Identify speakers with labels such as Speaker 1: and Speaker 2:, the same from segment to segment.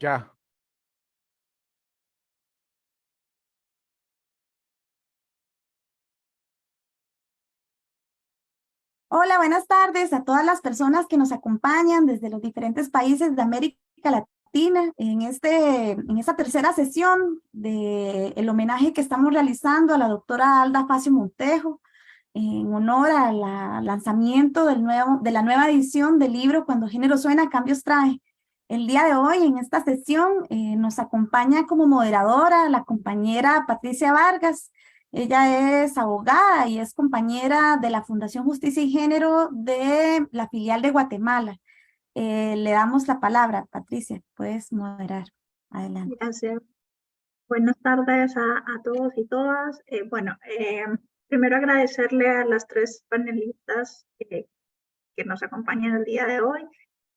Speaker 1: Ya.
Speaker 2: Hola, buenas tardes a todas las personas que nos acompañan desde los diferentes países de América Latina en esta tercera sesión del homenaje que estamos realizando a la doctora Alda Facio Montejo en honor al lanzamiento de la nueva edición del libro Cuando Género Suena, Cambios Trae. El día de hoy en esta sesión nos acompaña como moderadora la compañera Patricia Vargas. Ella es abogada y es compañera de la Fundación Justicia y Género de la filial de Guatemala. Le damos la palabra, Patricia, puedes moderar. Adelante.
Speaker 3: Gracias. Buenas tardes a todos y todas. Primero agradecerle a las tres panelistas que nos acompañan el día de hoy.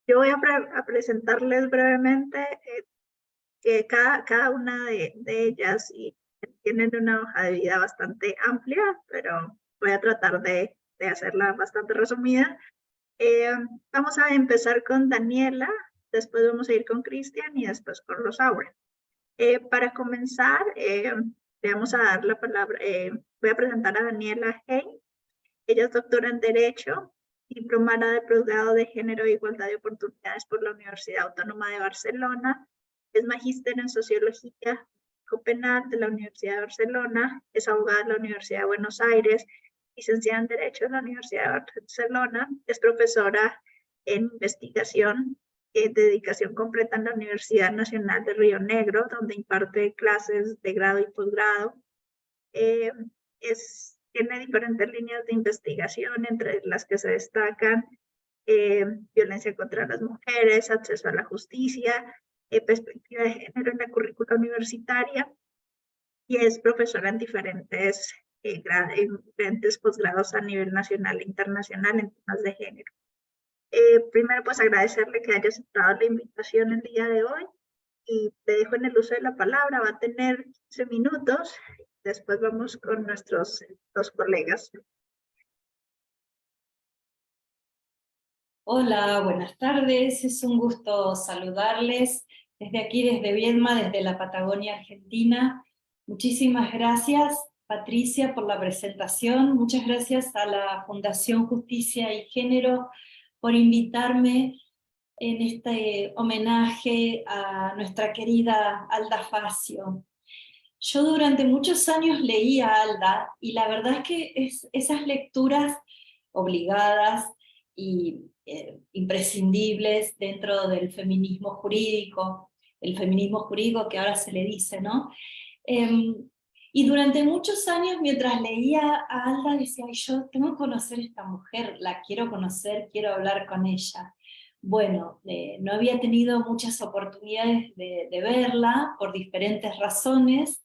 Speaker 3: Yo voy a presentarles brevemente que cada una de ellas y tienen una hoja de vida bastante amplia, pero voy a tratar de hacerla bastante resumida. Vamos a empezar con Daniela, después vamos a ir con Cristian y después con Rosaura. Para comenzar, le vamos a dar la palabra, voy a presentar a Daniela Hey. Ella es doctora en Derecho, diplomada de posgrado de Género e Igualdad de Oportunidades por la Universidad Autónoma de Barcelona, es magíster en Sociología Penal de la Universidad de Barcelona, es abogada de la Universidad de Buenos Aires, licenciada en Derecho de la Universidad de Barcelona, es profesora en investigación de dedicación completa en la Universidad Nacional de Río Negro, donde imparte clases de grado y posgrado. Tiene diferentes líneas de investigación, entre las que se destacan violencia contra las mujeres, acceso a la justicia, perspectiva de género en la currícula universitaria, y es profesora en diferentes posgrados a nivel nacional e internacional en temas de género. Primero, pues agradecerle que haya aceptado la invitación el día de hoy y te dejo en el uso de la palabra. Va a tener 15 minutos. Después vamos con nuestros dos colegas.
Speaker 4: Hola, buenas tardes. Es un gusto saludarles desde aquí, desde Viedma, desde la Patagonia Argentina. Muchísimas gracias, Patricia, por la presentación. Muchas gracias a la Fundación Justicia y Género por invitarme en este homenaje a nuestra querida Alda Facio. Yo durante muchos años leía a Alda y la verdad es que esas lecturas obligadas y imprescindibles dentro del feminismo jurídico, el feminismo jurídico que ahora se le dice, ¿no? Y durante muchos años, mientras leía a Alda, decía, yo tengo que conocer a esta mujer, la quiero conocer, quiero hablar con ella. Bueno, no había tenido muchas oportunidades de verla por diferentes razones,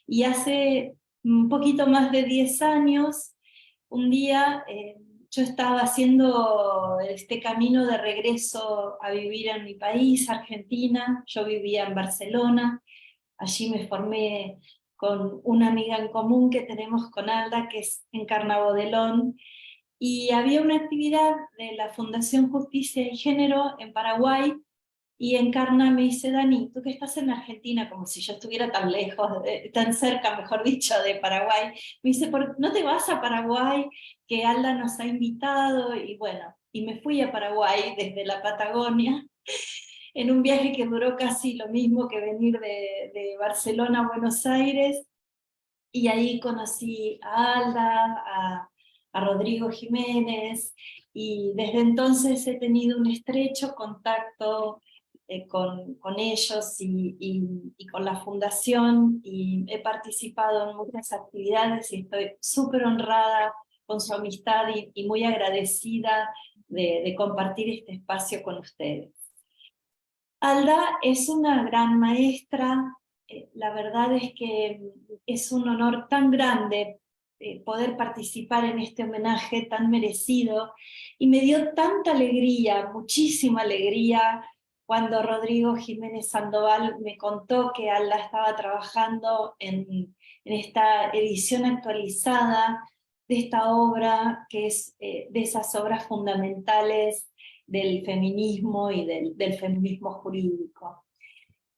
Speaker 4: y hace un poquito más de 10 años, un día yo estaba haciendo este camino de regreso a vivir en mi país, Argentina. Yo vivía en Barcelona, allí me formé con una amiga en común que tenemos con Alda, que es Encarna Bodelón, y había una actividad de la Fundación Justicia y Género en Paraguay, y Encarna me dice, Dani, tú que estás en Argentina, como si yo estuviera tan lejos, tan cerca, mejor dicho, de Paraguay, me dice, ¿no te vas a Paraguay? Que Alda nos ha invitado, y bueno, y me fui a Paraguay desde la Patagonia, en un viaje que duró casi lo mismo que venir de Barcelona a Buenos Aires, y ahí conocí a Alda, a Rodrigo Jiménez, y desde entonces he tenido un estrecho contacto con ellos y con la fundación, y he participado en muchas actividades y estoy súper honrada con su amistad y muy agradecida de compartir este espacio con ustedes. Alda es una gran maestra. La verdad es que es un honor tan grande poder participar en este homenaje tan merecido, y me dio tanta alegría, muchísima alegría, cuando Rodrigo Jiménez Sandoval me contó que Alda estaba trabajando en esta edición actualizada de esta obra, que es de esas obras fundamentales del feminismo y del feminismo jurídico.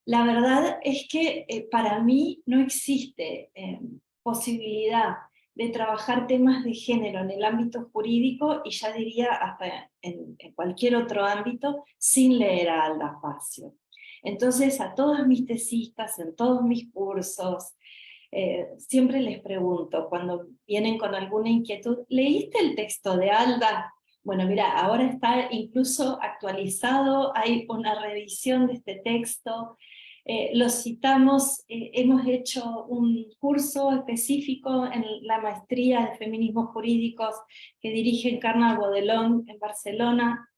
Speaker 4: La verdad es que para mí no existe posibilidad de trabajar temas de género en el ámbito jurídico, y ya diría hasta en cualquier otro ámbito, sin leer a Alda Facio. Entonces a todos mis tesistas, en todos mis cursos, siempre les pregunto, cuando vienen con alguna inquietud, ¿leíste el texto de Alda? Bueno, mira, ahora está incluso actualizado, hay una revisión de este texto, lo citamos, hemos hecho un curso específico en la maestría de feminismos jurídicos que dirige Encarna Bodelón en Barcelona,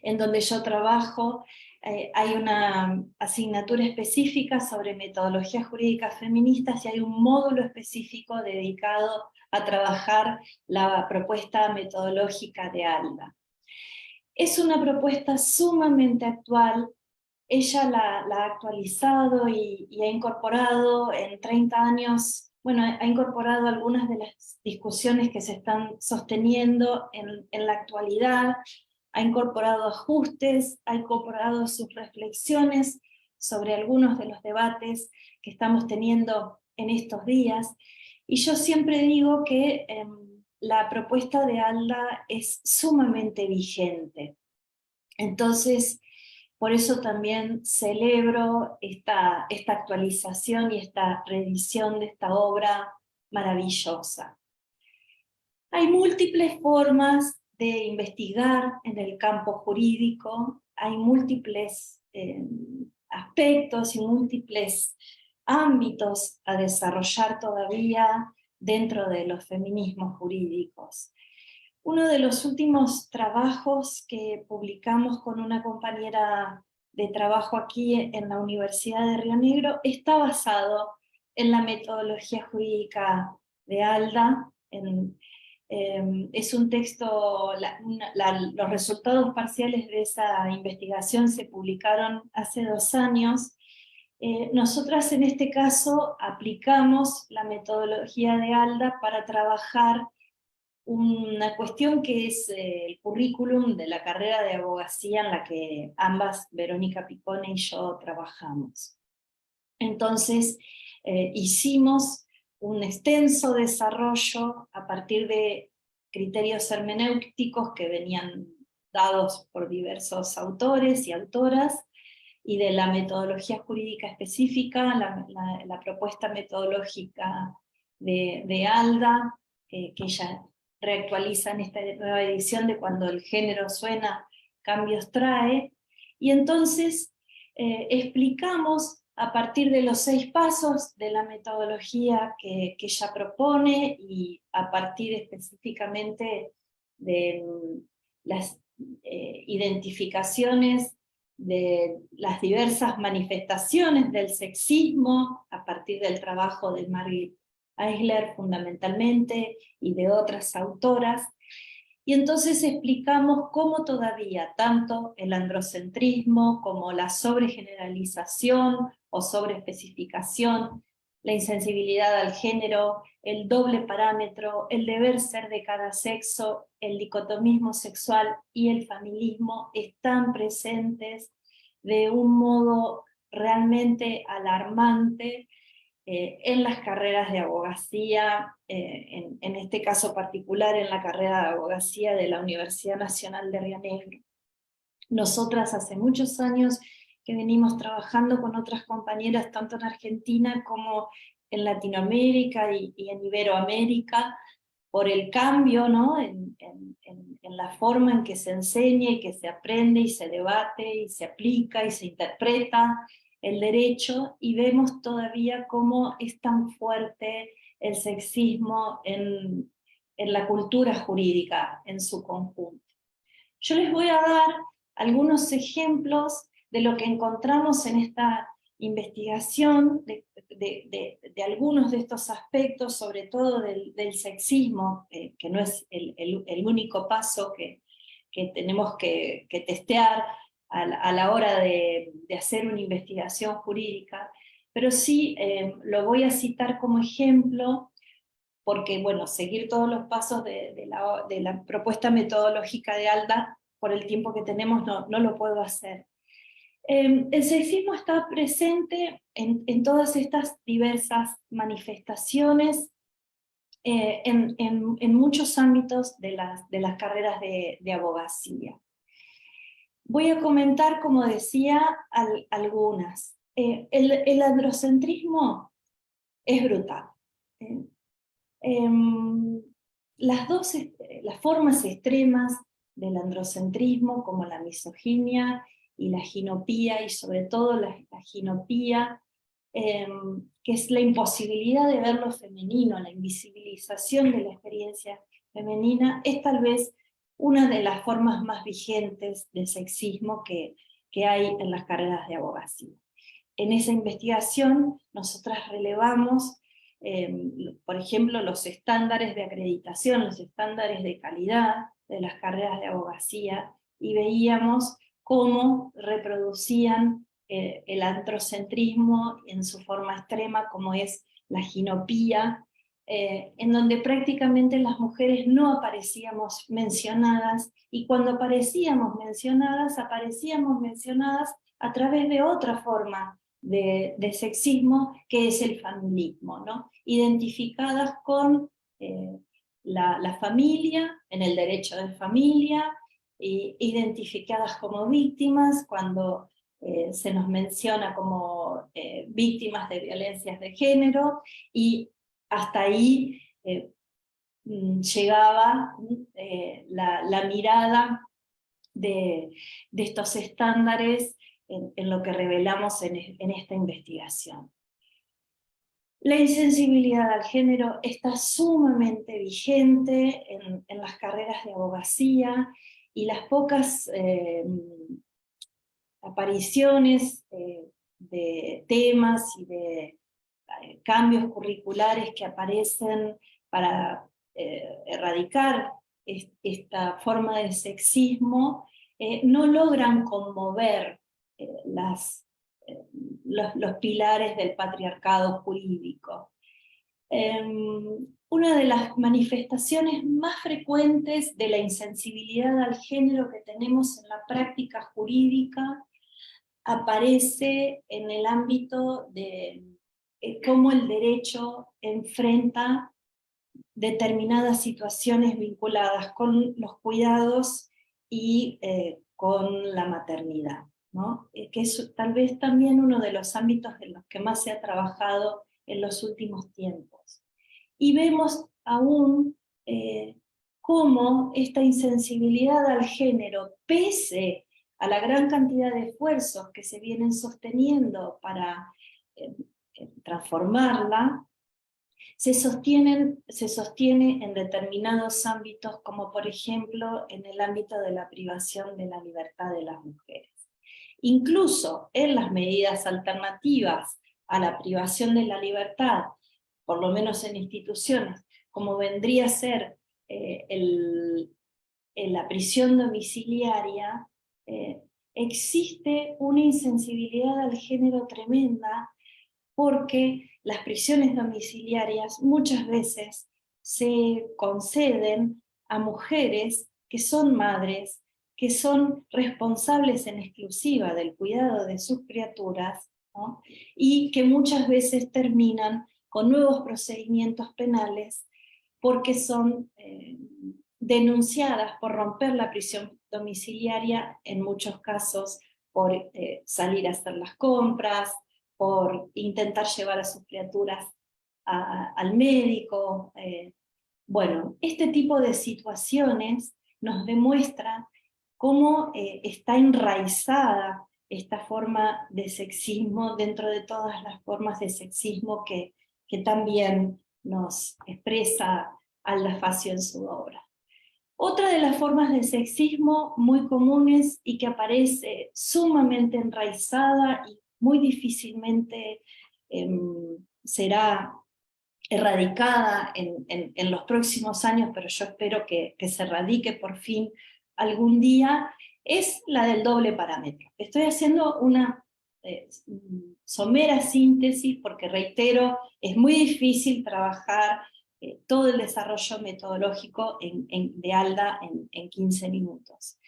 Speaker 4: en donde yo trabajo. Hay una asignatura específica sobre metodologías jurídicas feministas y hay un módulo específico dedicado a trabajar la propuesta metodológica de Alda. Es una propuesta sumamente actual. Ella la ha actualizado y ha incorporado en 30 años, bueno, ha incorporado algunas de las discusiones que se están sosteniendo en la actualidad, ha incorporado ajustes, ha incorporado sus reflexiones sobre algunos de los debates que estamos teniendo en estos días, y yo siempre digo que la propuesta de Alda es sumamente vigente. Entonces, por eso también celebro esta actualización y esta reedición de esta obra maravillosa. Hay múltiples formas de investigar en el campo jurídico, hay múltiples aspectos y múltiples ámbitos a desarrollar todavía dentro de los feminismos jurídicos. Uno de los últimos trabajos que publicamos con una compañera de trabajo aquí en la Universidad de Río Negro está basado en la metodología jurídica de Alda. Es un texto, los resultados parciales de esa investigación se publicaron hace 2 años. Nosotras en este caso aplicamos la metodología de Alda para trabajar una cuestión que es el currículum de la carrera de abogacía en la que ambas, Verónica Picone y yo, trabajamos. Entonces, hicimos un extenso desarrollo a partir de criterios hermenéuticos que venían dados por diversos autores y autoras, y de la metodología jurídica específica, la propuesta metodológica de Alda, que ella reactualiza en esta nueva edición de Cuando el género suena, cambios trae, y entonces explicamos a partir de los 6 pasos de la metodología que ella propone, y a partir específicamente de las identificaciones de las diversas manifestaciones del sexismo, a partir del trabajo de Margit Eisler fundamentalmente, y de otras autoras, y entonces explicamos cómo todavía tanto el androcentrismo como la sobregeneralización o sobreespecificación, la insensibilidad al género, el doble parámetro, el deber ser de cada sexo, el dicotomismo sexual y el familismo están presentes de un modo realmente alarmante en las carreras de abogacía, en este caso particular en la carrera de abogacía de la Universidad Nacional de Río Negro. Nosotras hace muchos años que venimos trabajando con otras compañeras, tanto en Argentina como en Latinoamérica y en Iberoamérica, por el cambio, ¿no? en la forma en que se enseña y que se aprende y se debate y se aplica y se interpreta el derecho, y vemos todavía cómo es tan fuerte el sexismo en la cultura jurídica en su conjunto. Yo les voy a dar algunos ejemplos de lo que encontramos en esta investigación, de algunos de estos aspectos, sobre todo del sexismo, que no es el único paso que tenemos que testear a la hora de hacer una investigación jurídica, pero sí lo voy a citar como ejemplo, porque bueno, seguir todos los pasos de la propuesta metodológica de Alda por el tiempo que tenemos no lo puedo hacer. El sexismo está presente en todas estas diversas manifestaciones, en muchos ámbitos de las carreras de abogacía. Voy a comentar, como decía, algunas. El androcentrismo es brutal. Las formas extremas del androcentrismo, como la misoginia y la ginopía, y sobre todo la ginopía, que es la imposibilidad de ver lo femenino, la invisibilización de la experiencia femenina, es tal vez una de las formas más vigentes de sexismo que hay en las carreras de abogacía. En esa investigación nosotras relevamos, por ejemplo, los estándares de acreditación, los estándares de calidad de las carreras de abogacía, y veíamos cómo reproducían el androcentrismo en su forma extrema, como es la ginopía, en donde prácticamente las mujeres no aparecíamos mencionadas, y cuando aparecíamos mencionadas a través de otra forma de sexismo, que es el familismo, ¿no? Identificadas con la familia, en el derecho de familia, identificadas como víctimas cuando se nos menciona como víctimas de violencias de género, y hasta ahí llegaba la mirada de estos estándares en lo que revelamos en esta investigación. La insensibilidad al género está sumamente vigente en las carreras de abogacía, y las pocas apariciones de temas y de cambios curriculares que aparecen para erradicar esta forma de sexismo no logran conmover los pilares del patriarcado jurídico. Una de las manifestaciones más frecuentes de la insensibilidad al género que tenemos en la práctica jurídica aparece en el ámbito de cómo el derecho enfrenta determinadas situaciones vinculadas con los cuidados y con la maternidad, ¿no? Que es tal vez también uno de los ámbitos en los que más se ha trabajado en los últimos tiempos. Y vemos aún cómo esta insensibilidad al género, pese a la gran cantidad de esfuerzos que se vienen sosteniendo para transformarla, se sostiene en determinados ámbitos, como por ejemplo en el ámbito de la privación de la libertad de las mujeres. Incluso en las medidas alternativas a la privación de la libertad, por lo menos en instituciones, como vendría a ser la prisión domiciliaria, existe una insensibilidad al género tremenda, porque las prisiones domiciliarias muchas veces se conceden a mujeres que son madres, que son responsables en exclusiva del cuidado de sus criaturas, ¿no? Y que muchas veces terminan con nuevos procedimientos penales porque son denunciadas por romper la prisión domiciliaria, en muchos casos por salir a hacer las compras, por intentar llevar a sus criaturas al médico. Bueno, este tipo de situaciones nos demuestran cómo está enraizada esta forma de sexismo dentro de todas las formas de sexismo que también nos expresa Alda Facio en su obra. Otra de las formas de sexismo muy comunes y que aparece sumamente enraizada y muy difícilmente será erradicada en los próximos años, pero yo espero que se erradique por fin algún día, es la del doble parámetro. Estoy haciendo una somera síntesis porque, reitero, es muy difícil trabajar todo el desarrollo metodológico de Alda en 15 minutos.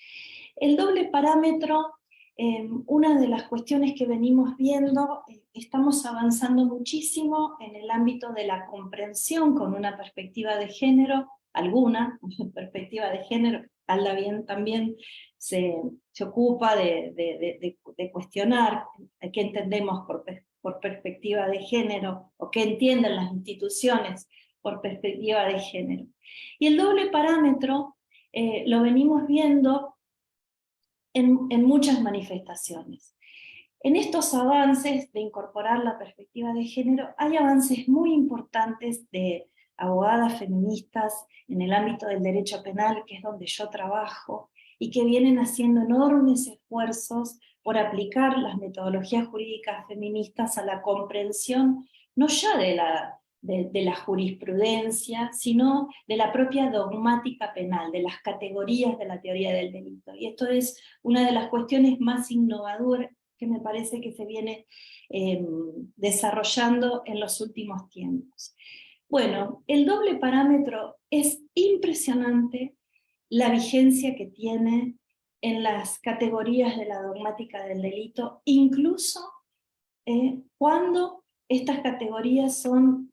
Speaker 4: El doble parámetro una de las cuestiones que venimos viendo, estamos avanzando muchísimo en el ámbito de la comprensión con una perspectiva de género, alguna perspectiva de género. Alda bien también se ocupa de cuestionar qué entendemos por perspectiva de género, o qué entienden las instituciones por perspectiva de género. Y el doble parámetro lo venimos viendo en muchas manifestaciones. En estos avances de incorporar la perspectiva de género, hay avances muy importantes de abogadas feministas en el ámbito del derecho penal, que es donde yo trabajo, y que vienen haciendo enormes esfuerzos por aplicar las metodologías jurídicas feministas a la comprensión, no ya de la jurisprudencia, sino de la propia dogmática penal, de las categorías de la teoría del delito. Y esto es una de las cuestiones más innovadoras que me parece que se viene desarrollando en los últimos tiempos. Bueno, el doble parámetro es impresionante la vigencia que tiene en las categorías de la dogmática del delito, incluso cuando estas categorías son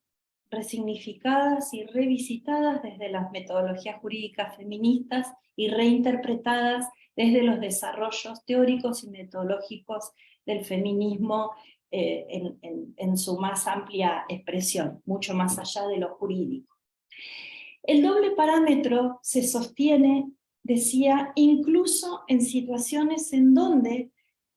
Speaker 4: resignificadas y revisitadas desde las metodologías jurídicas feministas y reinterpretadas desde los desarrollos teóricos y metodológicos del feminismo en su más amplia expresión, mucho más allá de lo jurídico. El doble parámetro se sostiene, decía, incluso en situaciones en donde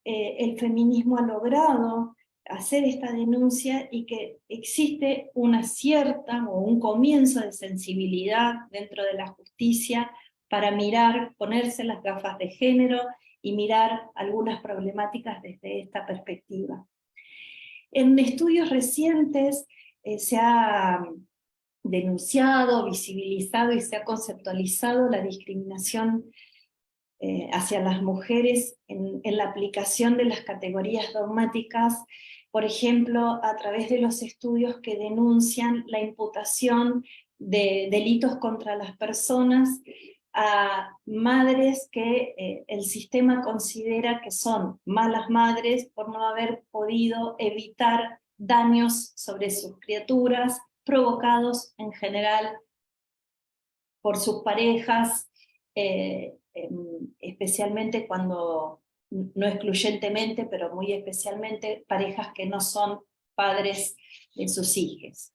Speaker 4: el feminismo ha logrado hacer esta denuncia y que existe una cierta o un comienzo de sensibilidad dentro de la justicia para mirar, ponerse las gafas de género y mirar algunas problemáticas desde esta perspectiva. En estudios recientes se ha denunciado, visibilizado y se ha conceptualizado la discriminación hacia las mujeres en la aplicación de las categorías dogmáticas, por ejemplo, a través de los estudios que denuncian la imputación de delitos contra las personas a madres que el sistema considera que son malas madres por no haber podido evitar daños sobre sus criaturas, provocados en general por sus parejas, especialmente cuando, no excluyentemente, pero muy especialmente, parejas que no son padres de sus hijos.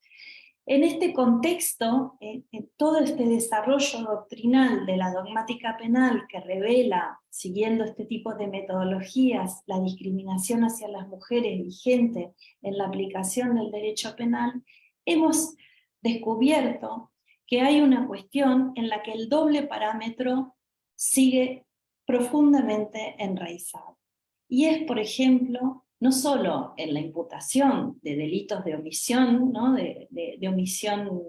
Speaker 4: En este contexto, en todo este desarrollo doctrinal de la dogmática penal que revela, siguiendo este tipo de metodologías, la discriminación hacia las mujeres vigente en la aplicación del derecho penal, hemos descubierto que hay una cuestión en la que el doble parámetro sigue profundamente enraizado. Y es, por ejemplo, no solo en la imputación de delitos de omisión, ¿no? de omisión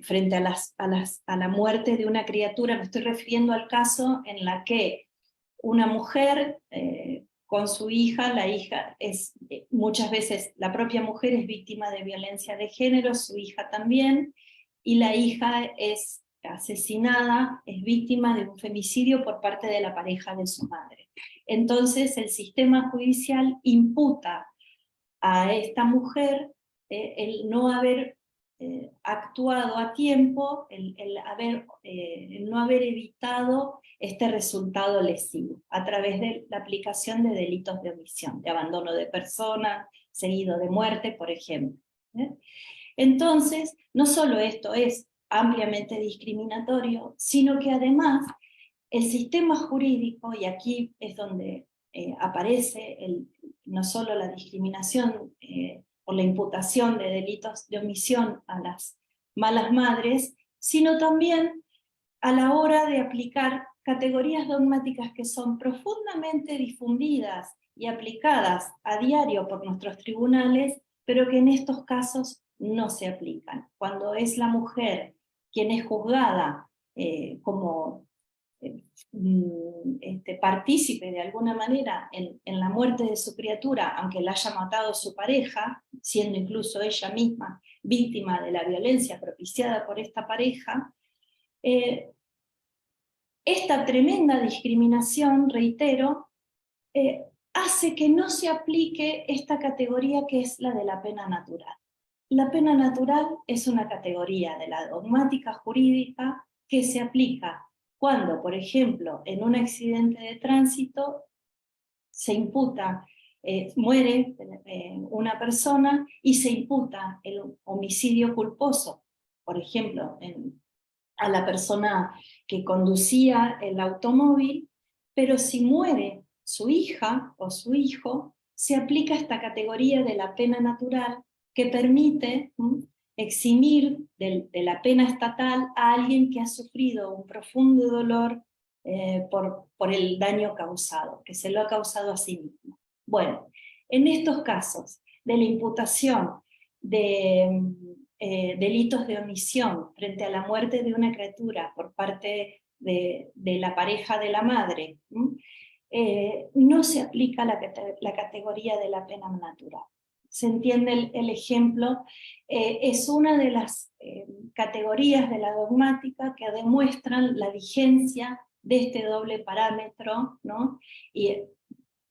Speaker 4: frente a la muerte de una criatura, me estoy refiriendo al caso en la que una mujer con su hija, la hija es, muchas veces la propia mujer es víctima de violencia de género, su hija también, y la hija es asesinada, es víctima de un femicidio por parte de la pareja de su madre. Entonces el sistema judicial imputa a esta mujer el no haber actuado a tiempo, el no haber evitado este resultado lesivo, a través de la aplicación de delitos de omisión, de abandono de persona, seguido de muerte, por ejemplo. Entonces, no solo esto es ampliamente discriminatorio, sino que además el sistema jurídico, y aquí es donde aparece no solo la discriminación por la imputación de delitos de omisión a las malas madres, sino también a la hora de aplicar categorías dogmáticas que son profundamente difundidas y aplicadas a diario por nuestros tribunales, pero que en estos casos no se aplican. Cuando es la mujer quien es juzgada como partícipe de alguna manera en la muerte de su criatura, aunque la haya matado su pareja, siendo incluso ella misma víctima de la violencia propiciada por esta pareja, esta tremenda discriminación, reitero, hace que no se aplique esta categoría que es la de la pena natural. La pena natural es una categoría de la dogmática jurídica que se aplica cuando, por ejemplo, en un accidente de tránsito se imputa, muere una persona y se imputa el homicidio culposo, por ejemplo, a la persona que conducía el automóvil, pero si muere su hija o su hijo, se aplica esta categoría de la pena natural que permite eximir de la pena estatal a alguien que ha sufrido un profundo dolor por el daño causado, que se lo ha causado a sí mismo. Bueno, en estos casos de la imputación de delitos de omisión frente a la muerte de una criatura por parte de la pareja de la madre, no se aplica la categoría de la pena natural. ¿Se entiende el ejemplo? Es una de las categorías de la dogmática que demuestran la vigencia de este doble parámetro, ¿no? Y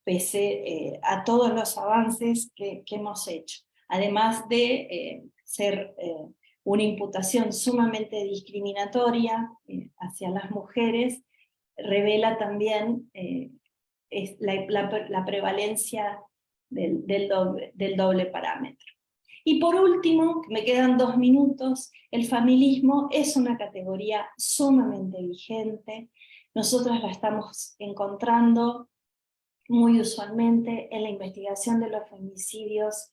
Speaker 4: pese a todos los avances que hemos hecho. Además de ser una imputación sumamente discriminatoria hacia las mujeres, revela también la prevalencia del doble parámetro. Y por último, me quedan 2 minutos, el familismo es una categoría sumamente vigente. Nosotros la estamos encontrando muy usualmente en la investigación de los femicidios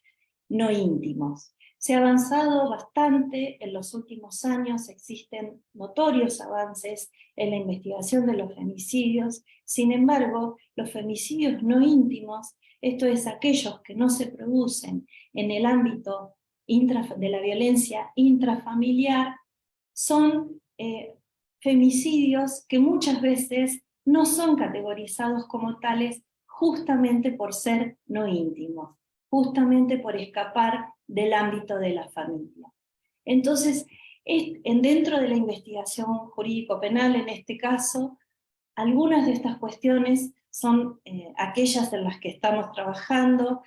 Speaker 4: no íntimos. Se ha avanzado bastante en los últimos años, existen notorios avances en la investigación de los femicidios. Sin embargo, los femicidios no íntimos, esto es aquellos que no se producen en el ámbito de la violencia intrafamiliar, son femicidios que muchas veces no son categorizados como tales justamente por ser no íntimos, justamente por escapar del ámbito de la familia. Entonces, dentro de la investigación jurídico-penal, en este caso, algunas de estas cuestiones son aquellas en las que estamos trabajando.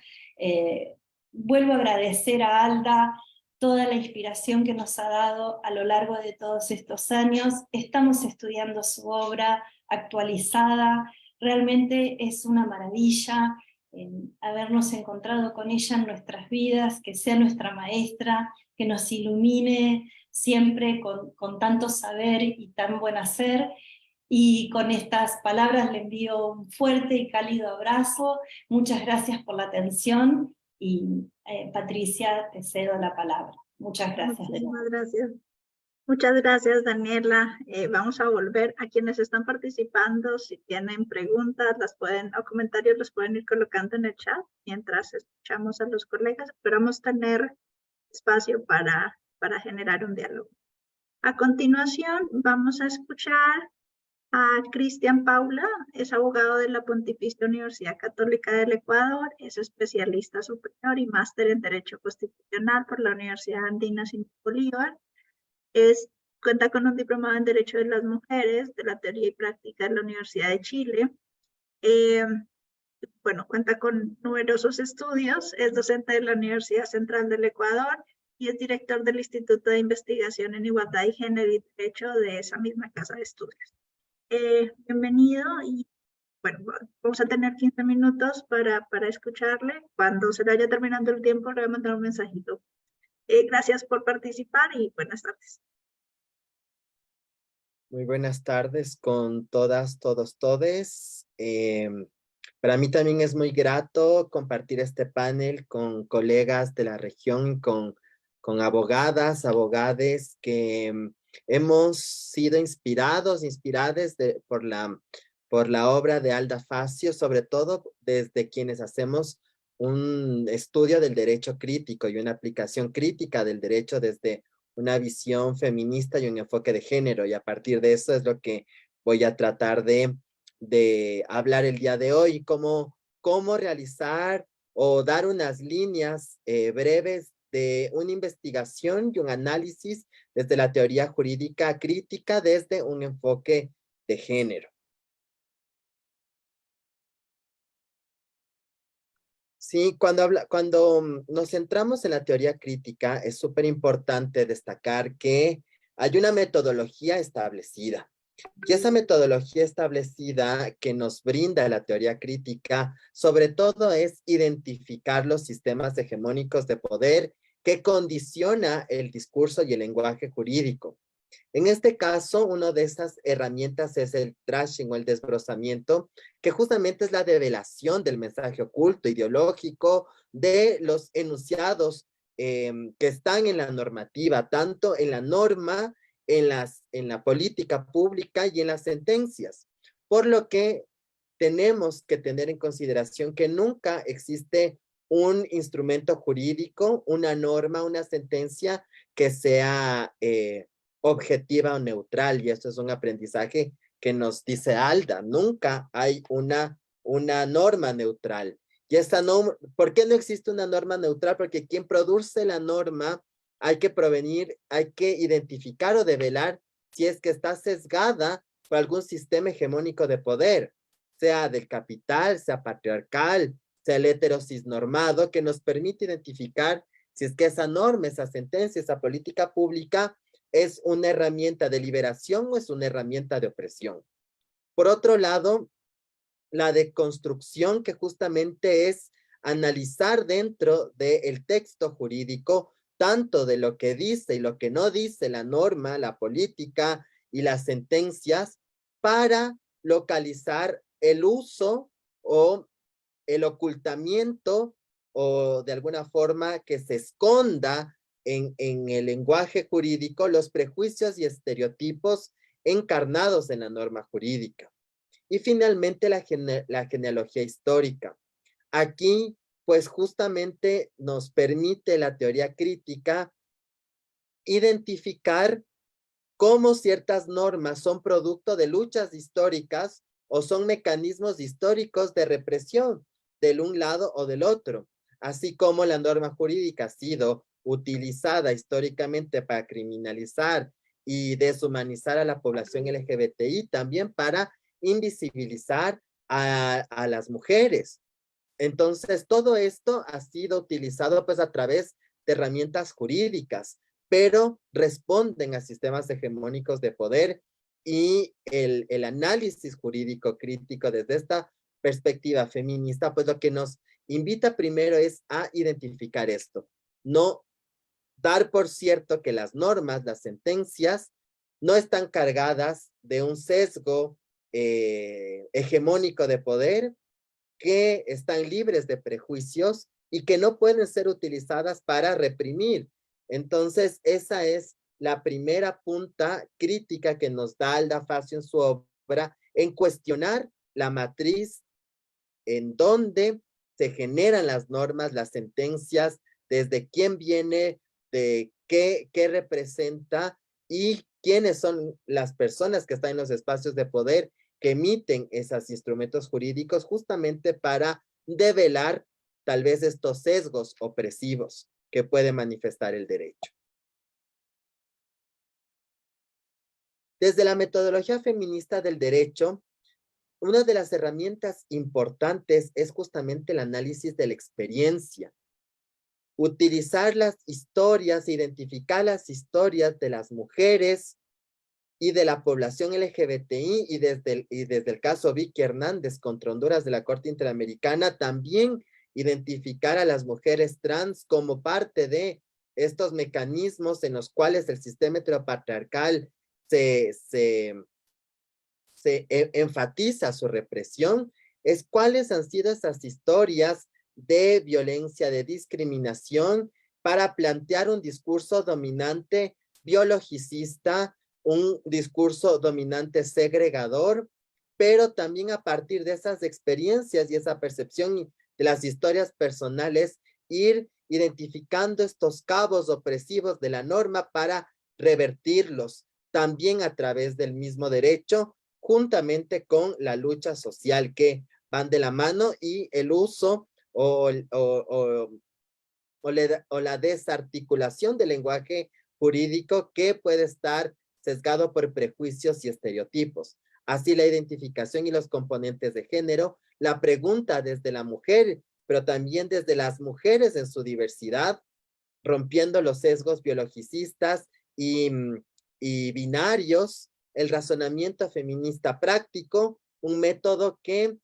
Speaker 4: Vuelvo a agradecer a Alda toda la inspiración que nos ha dado a lo largo de todos estos años. Estamos estudiando su obra actualizada. Realmente es una maravilla habernos encontrado con ella en nuestras vidas, que sea nuestra maestra, que nos ilumine siempre con tanto saber y tan buen hacer. Y con estas palabras le envío un fuerte y cálido abrazo. Muchas gracias por la atención y Patricia, te cedo la palabra. Muchas gracias.
Speaker 3: Muchísimas gracias. Muchas gracias, Daniela. Vamos a volver a quienes están participando. Si tienen preguntas o comentarios, los pueden ir colocando en el chat mientras escuchamos a los colegas. Esperamos tener espacio para generar un diálogo. A continuación, vamos a escuchar a Cristian Paula. Es abogado de la Pontificia Universidad Católica del Ecuador, es especialista superior y máster en Derecho Constitucional por la Universidad Andina Simón Bolívar. Cuenta con un diplomado en Derecho de las Mujeres de la Teoría y Práctica de la Universidad de Chile. Cuenta con numerosos estudios, es docente de la Universidad Central del Ecuador y es director del Instituto de Investigación en Igualdad y Género y Derecho de esa misma casa de estudios. Bienvenido y vamos a tener 15 minutos para escucharle. Cuando se le vaya terminando el tiempo, le voy a mandar un mensajito. Gracias por participar y buenas tardes.
Speaker 1: Muy buenas tardes con todas, todos, todes. Para mí también es muy grato compartir este panel con colegas de la región, con abogadas, abogades que hemos sido inspiradas por la obra de Alda Facio, sobre todo desde quienes hacemos un estudio del derecho crítico y una aplicación crítica del derecho desde una visión feminista y un enfoque de género, y a partir de eso es lo que voy a tratar de hablar el día de hoy, cómo realizar o dar unas líneas breves de una investigación y un análisis desde la teoría jurídica crítica, desde un enfoque de género. Sí, cuando nos centramos en la teoría crítica, es súper importante destacar que hay una metodología establecida. Y esa metodología establecida que nos brinda la teoría crítica, sobre todo es identificar los sistemas hegemónicos de poder que condiciona el discurso y el lenguaje jurídico. En este caso, una de esas herramientas es el trashing o el desbrozamiento, que justamente es la develación del mensaje oculto, ideológico, de los enunciados que están en la normativa, tanto en la norma, en la política pública y en las sentencias. Por lo que tenemos que tener en consideración que nunca existe un instrumento jurídico, una norma, una sentencia que sea objetiva o neutral, y esto es un aprendizaje que nos dice Alda, nunca hay una norma neutral. Y esta norma, ¿por qué no existe una norma neutral? Porque quien produce la norma hay que hay que identificar o develar si es que está sesgada por algún sistema hegemónico de poder, sea del capital, sea patriarcal, sea el heterocisnormado, que nos permite identificar si es que esa norma, esa sentencia, esa política pública es una herramienta de liberación o es una herramienta de opresión. Por otro lado, la deconstrucción, que justamente es analizar dentro del texto jurídico tanto de lo que dice y lo que no dice la norma, la política y las sentencias, para localizar el uso o el ocultamiento o de alguna forma que se esconda en el lenguaje jurídico los prejuicios y estereotipos encarnados en la norma jurídica. Y finalmente la genealogía histórica. Aquí, pues justamente nos permite la teoría crítica identificar cómo ciertas normas son producto de luchas históricas o son mecanismos históricos de represión del un lado o del otro, así como la norma jurídica ha sido utilizada históricamente para criminalizar y deshumanizar a la población LGBTI, también para invisibilizar a las mujeres. Entonces, todo esto ha sido utilizado pues a través de herramientas jurídicas, pero responden a sistemas hegemónicos de poder, y el análisis jurídico crítico desde esta perspectiva feminista, pues lo que nos invita primero es a identificar esto, no dar por cierto que las normas, las sentencias, no están cargadas de un sesgo hegemónico de poder, que están libres de prejuicios y que no pueden ser utilizadas para reprimir. Entonces, esa es la primera punta crítica que nos da Alda Facio en su obra, en cuestionar la matriz en donde se generan las normas, las sentencias, desde quién viene, de qué representa y quiénes son las personas que están en los espacios de poder que emiten esos instrumentos jurídicos, justamente para develar tal vez estos sesgos opresivos que puede manifestar el derecho. Desde la metodología feminista del derecho, una de las herramientas importantes es justamente el análisis de la experiencia. Utilizar las historias, identificar las historias de las mujeres y de la población LGBTI, y desde el caso Vicky Hernández contra Honduras de la Corte Interamericana, también identificar a las mujeres trans como parte de estos mecanismos en los cuales el sistema heteropatriarcal se enfatiza su represión, es cuáles han sido esas historias de violencia, de discriminación, para plantear un discurso dominante biologicista, un discurso dominante segregador, pero también a partir de esas experiencias y esa percepción de las historias personales, ir identificando estos cabos opresivos de la norma para revertirlos, también a través del mismo derecho, juntamente con la lucha social, que van de la mano, y el uso o la desarticulación del lenguaje jurídico, que puede estar sesgado por prejuicios y estereotipos. así la identificación y los componentes de género, la pregunta desde la mujer, pero también desde las mujeres en su diversidad, rompiendo los sesgos biologicistas y binarios, el razonamiento feminista práctico, un método que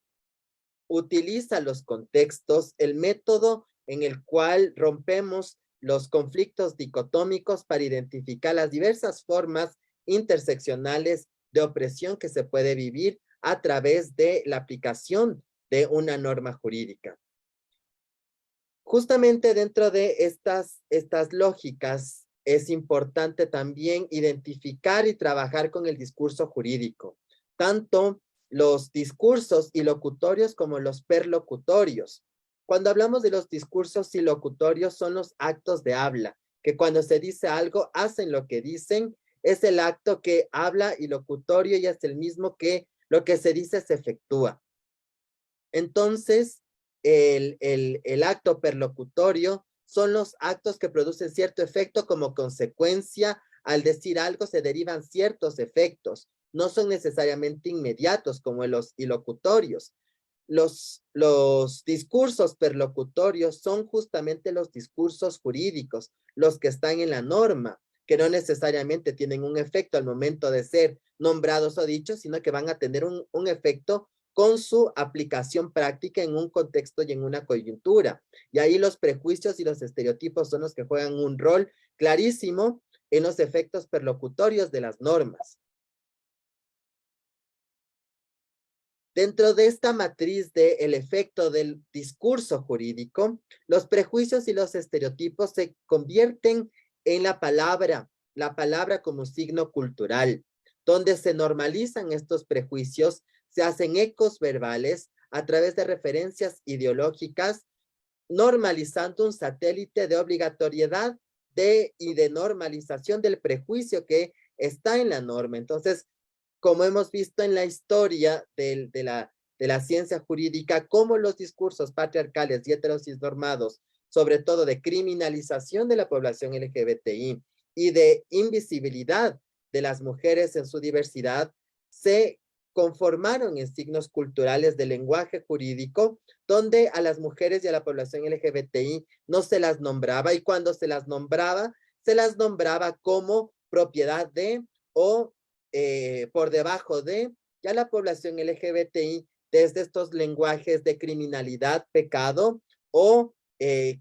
Speaker 1: utiliza los contextos, el método en el cual rompemos los conflictos dicotómicos para identificar las diversas formas interseccionales de opresión que se puede vivir a través de la aplicación de una norma jurídica. Justamente dentro de estas lógicas es importante también identificar y trabajar con el discurso jurídico, tanto los discursos ilocutorios como los perlocutorios. Cuando hablamos de los discursos ilocutorios son los actos de habla, que cuando se dice algo, hacen lo que dicen, es el acto que habla ilocutorio y es el mismo que lo que se dice se efectúa. Entonces, el acto perlocutorio son los actos que producen cierto efecto como consecuencia. Al decir algo se derivan ciertos efectos. No son necesariamente inmediatos como los ilocutorios. Los discursos perlocutorios son justamente los discursos jurídicos, los que están en la norma, que no necesariamente tienen un efecto al momento de ser nombrados o dichos, sino que van a tener un efecto con su aplicación práctica en un contexto y en una coyuntura. Y ahí los prejuicios y los estereotipos son los que juegan un rol clarísimo en los efectos perlocutorios de las normas. Dentro de esta matriz del efecto del discurso jurídico, los prejuicios y los estereotipos se convierten en la palabra como signo cultural, donde se normalizan estos prejuicios, se hacen ecos verbales a través de referencias ideológicas, normalizando un satélite de obligatoriedad y de normalización del prejuicio que está en la norma. Entonces, como hemos visto en la historia de la ciencia jurídica, cómo los discursos patriarcales y heterocisnormados, sobre todo de criminalización de la población LGBTI y de invisibilidad de las mujeres en su diversidad, se conformaron en signos culturales del lenguaje jurídico, donde a las mujeres y a la población LGBTI no se las nombraba, y cuando se las nombraba como propiedad de o por debajo de, ya la población LGBTI desde estos lenguajes de criminalidad, pecado o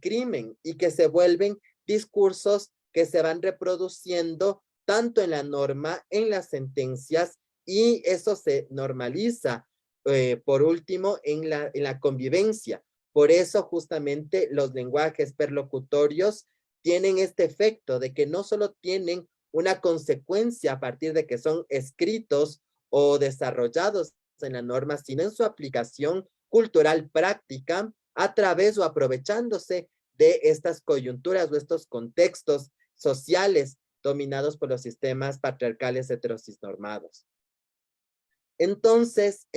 Speaker 1: crimen, y que se vuelven discursos que se van reproduciendo tanto en la norma, en las sentencias, y eso se normaliza, por último, en la convivencia. Por eso justamente los lenguajes perlocutorios tienen este efecto de que no solo tienen una consecuencia a partir de que son escritos o desarrollados en la norma, sino en su aplicación cultural práctica a través o aprovechándose de estas coyunturas o estos contextos sociales dominados por los sistemas patriarcales heterocisnormados. Entonces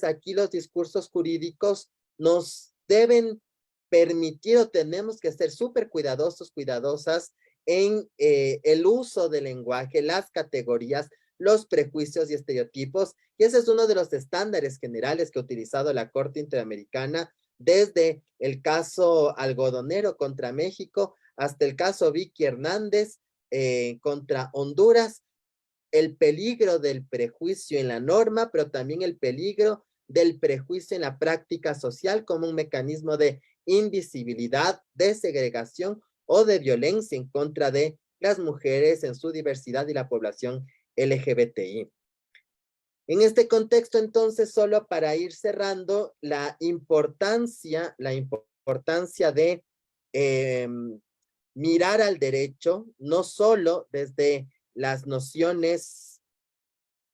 Speaker 1: aquí los discursos jurídicos nos deben permitir, o tenemos que ser súper cuidadosos, cuidadosas en el uso del lenguaje, las categorías, los prejuicios y estereotipos, y ese es uno de los estándares generales que ha utilizado la Corte Interamericana desde el caso algodonero contra México hasta el caso Vicky Hernández contra Honduras. El peligro del prejuicio en la norma, pero también el peligro del prejuicio en la práctica social como un mecanismo de invisibilidad, de segregación o de violencia en contra de las mujeres en su diversidad y la población LGBTI. En este contexto, entonces, solo para ir cerrando, la importancia de mirar al derecho, no solo desde las nociones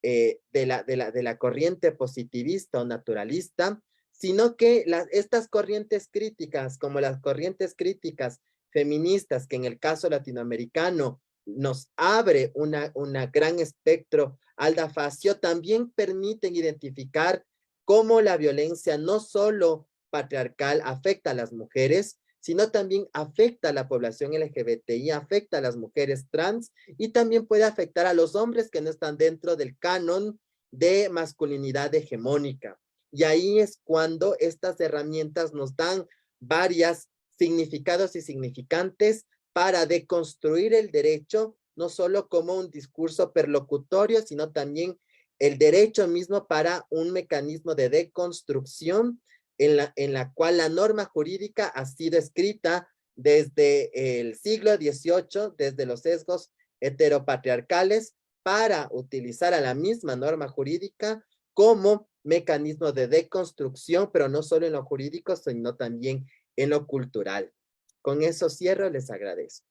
Speaker 1: de la corriente positivista o naturalista, sino que estas corrientes críticas, como las corrientes críticas feministas, que en el caso latinoamericano nos abre una gran espectro aldafacio, también permiten identificar cómo la violencia no solo patriarcal afecta a las mujeres, sino también afecta a la población LGBTI, afecta a las mujeres trans y también puede afectar a los hombres que no están dentro del canon de masculinidad hegemónica. Y ahí es cuando estas herramientas nos dan varios significados y significantes para deconstruir el derecho, no solo como un discurso perlocutorio, sino también el derecho mismo para un mecanismo de deconstrucción en la cual la norma jurídica ha sido escrita desde el siglo XVIII, desde los sesgos heteropatriarcales, para utilizar a la misma norma jurídica como mecanismo de deconstrucción, pero no solo en lo jurídico, sino también en lo cultural. Con eso cierro, les agradezco.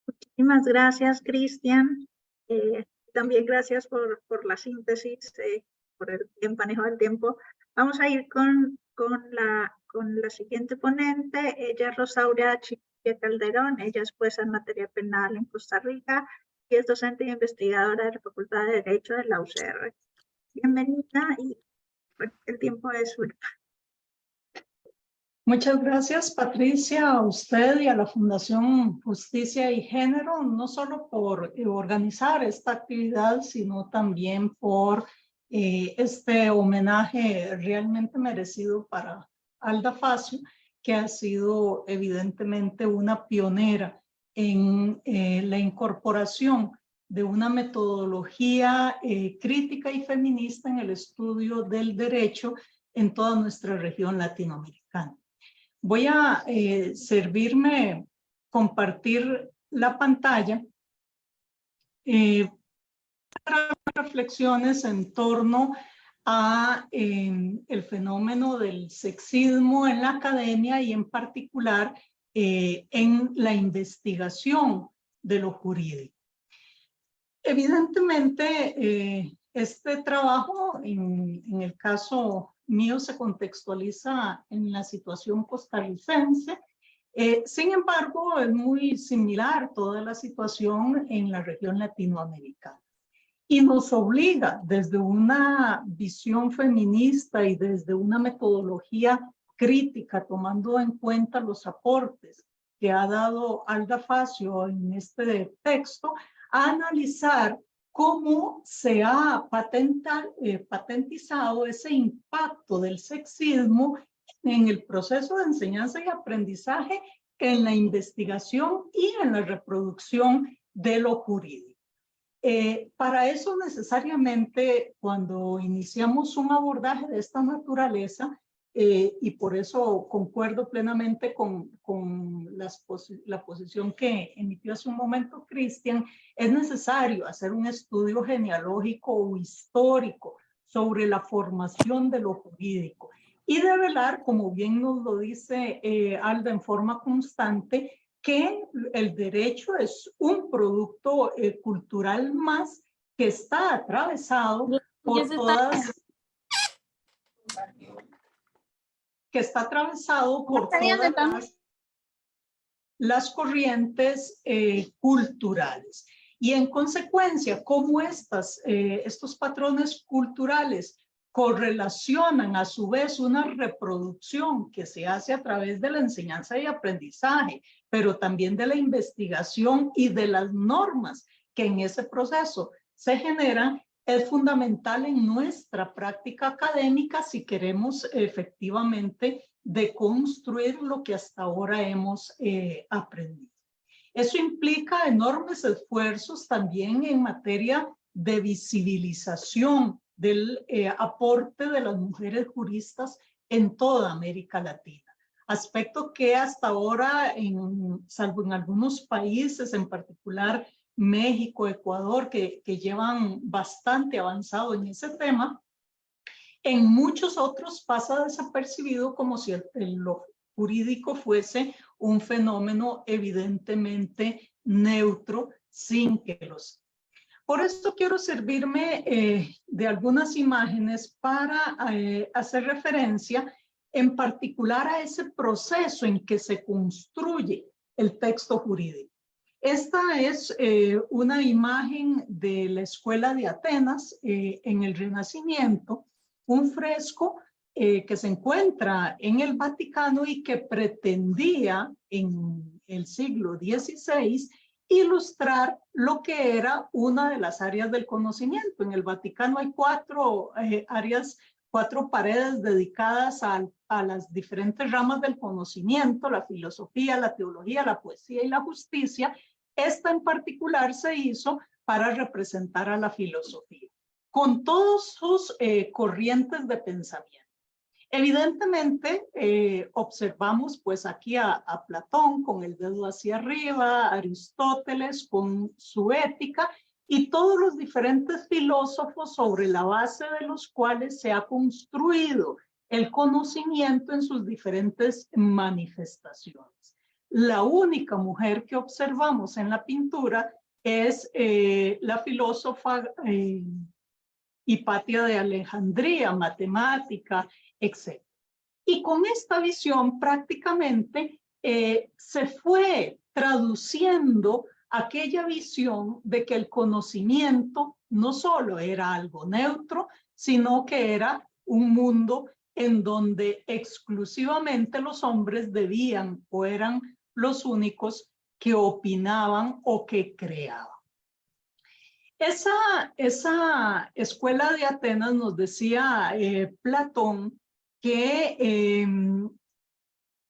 Speaker 3: Muchísimas gracias, Cristian. También gracias por la síntesis, por el manejo del tiempo. Vamos a ir con la siguiente ponente. Ella es Rosaura Chiquia Calderón. Ella es jueza en materia penal en Costa Rica y es docente e investigadora de la Facultad de Derecho de la UCR. Bienvenida y bueno, el tiempo es suyo.
Speaker 5: Muchas gracias, Patricia, a usted y a la Fundación Justicia y Género, no solo por organizar esta actividad, sino también por este homenaje realmente merecido para Alda Facio, que ha sido evidentemente una pionera en la incorporación de una metodología crítica y feminista en el estudio del derecho en toda nuestra región latinoamericana. Voy a compartir la pantalla para reflexiones en torno a el fenómeno del sexismo en la academia y en particular en la investigación de lo jurídico. Evidentemente, este trabajo, en el caso mío, se contextualiza en la situación costarricense. Sin embargo, es muy similar toda la situación en la región latinoamericana. Y nos obliga desde una visión feminista y desde una metodología crítica, tomando en cuenta los aportes que ha dado Alda Facio en este texto, a analizar cómo se ha patentizado ese impacto del sexismo en el proceso de enseñanza y aprendizaje, en la investigación y en la reproducción de lo jurídico. Para eso necesariamente, cuando iniciamos un abordaje de esta naturaleza, y por eso concuerdo plenamente con la posición que emitió hace un momento Cristian, es necesario hacer un estudio genealógico o histórico sobre la formación de lo jurídico y develar, como bien nos lo dice Alda en forma constante, que el derecho es un producto cultural más que está atravesado por todas las corrientes culturales. Y en consecuencia, cómo estos patrones culturales correlacionan a su vez una reproducción que se hace a través de la enseñanza y aprendizaje, pero también de la investigación y de las normas que en ese proceso se generan, es fundamental en nuestra práctica académica si queremos efectivamente deconstruir lo que hasta ahora hemos aprendido. Eso implica enormes esfuerzos también en materia de visibilización del aporte de las mujeres juristas en toda América Latina. Aspecto que hasta ahora, salvo en algunos países, en particular México, Ecuador, que llevan bastante avanzado en ese tema, en muchos otros pasa desapercibido como si lo jurídico fuese un fenómeno evidentemente neutro, sin que lo sea. Por esto quiero servirme de algunas imágenes para hacer referencia en particular a ese proceso en que se construye el texto jurídico. Esta es una imagen de la Escuela de Atenas en el Renacimiento, un fresco que se encuentra en el Vaticano y que pretendía en el siglo XVI, ilustrar lo que era una de las áreas del conocimiento. En el Vaticano hay cuatro paredes dedicadas a las diferentes ramas del conocimiento: la filosofía, la teología, la poesía y la justicia. Esta en particular se hizo para representar a la filosofía, con todos sus corrientes de pensamiento. Evidentemente, observamos pues aquí a Platón con el dedo hacia arriba, Aristóteles con su ética y todos los diferentes filósofos sobre la base de los cuales se ha construido el conocimiento en sus diferentes manifestaciones. La única mujer que observamos en la pintura es la filósofa Hipatia de Alejandría, matemática, etc. Y con esta visión prácticamente se fue traduciendo aquella visión de que el conocimiento no solo era algo neutro, sino que era un mundo en donde exclusivamente los hombres debían o eran los únicos que opinaban o que creaban. Esa escuela de Atenas, nos decía Platón, que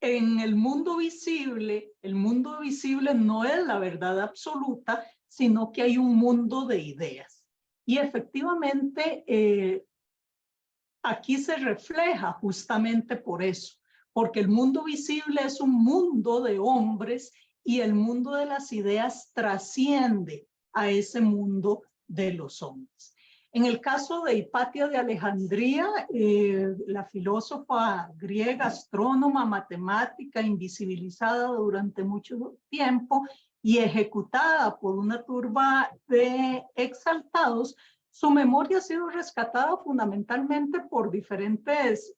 Speaker 5: en el mundo visible no es la verdad absoluta, sino que hay un mundo de ideas. Y efectivamente, aquí se refleja justamente por eso, porque el mundo visible es un mundo de hombres y el mundo de las ideas trasciende a ese mundo de los hombres. En el caso de Hipatia de Alejandría, la filósofa griega, astrónoma, matemática, invisibilizada durante mucho tiempo y ejecutada por una turba de exaltados, su memoria ha sido rescatada fundamentalmente por diferentes